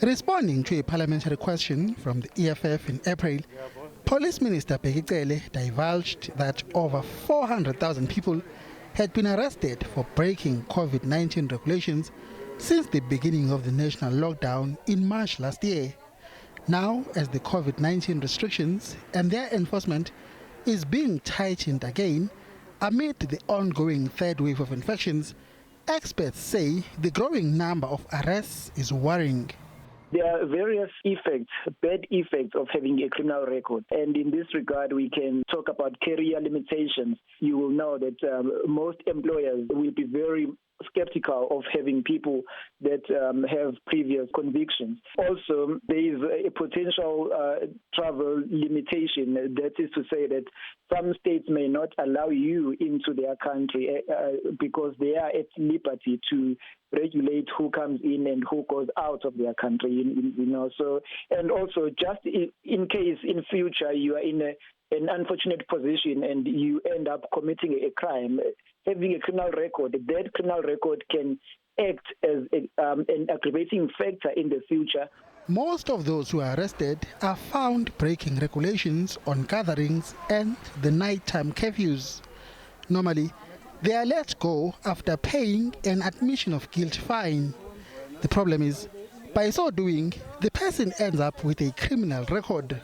Responding to a parliamentary question from the EFF in April, Police Minister Bekicele divulged that over 400,000 people had been arrested for breaking COVID-19 regulations since the beginning of the national lockdown in March last year. Now, as the COVID-19 restrictions and their enforcement is being tightened again amid the ongoing third wave of infections, experts say the growing number of arrests is worrying. There are various effects, bad effects of having a criminal record. And in this regard, we can talk about career limitations. You will know that most employers will be very skeptical of having people that have previous convictions. Also, there is a potential travel limitation. That is to say that some states may not allow you into their country because they are at liberty to regulate who comes in and who goes out of their country. So, and also just in case in future you are in an unfortunate position and you end up committing a crime, having a criminal record, that criminal record can act as an aggravating factor in the future. Most of those who are arrested are found breaking regulations on gatherings and the nighttime curfews. Normally, they are let go after paying an admission of guilt fine. The problem is, by so doing, the person ends up with a criminal record.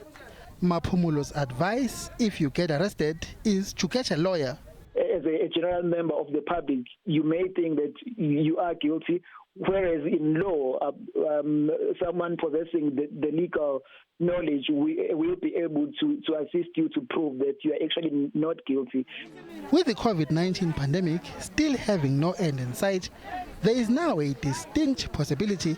Mapumulo's advice, if you get arrested, is to get a lawyer. As a general member of the public, you may think that you are guilty, whereas in law, someone possessing the legal knowledge will be able to assist you to prove that you are actually not guilty. With the COVID-19 pandemic still having no end in sight, there is now a distinct possibility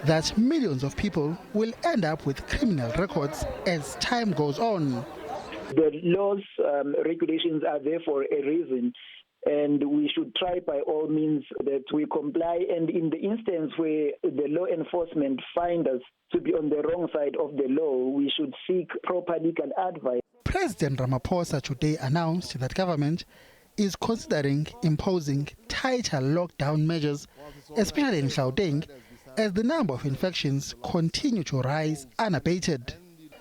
that millions of people will end up with criminal records as time goes on. The laws, regulations are there for a reason, and we should try by all means that we comply. And in the instance where the law enforcement find us to be on the wrong side of the law, we should seek proper legal advice. President Ramaphosa today announced that government is considering imposing tighter lockdown measures, especially in Gauteng, as the number of infections continue to rise unabated.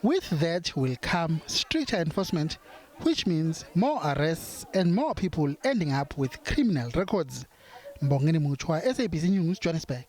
With that will come stricter enforcement, which means more arrests and more people ending up with criminal records. Mbongeni Muchwa, SABC News, Johannesburg.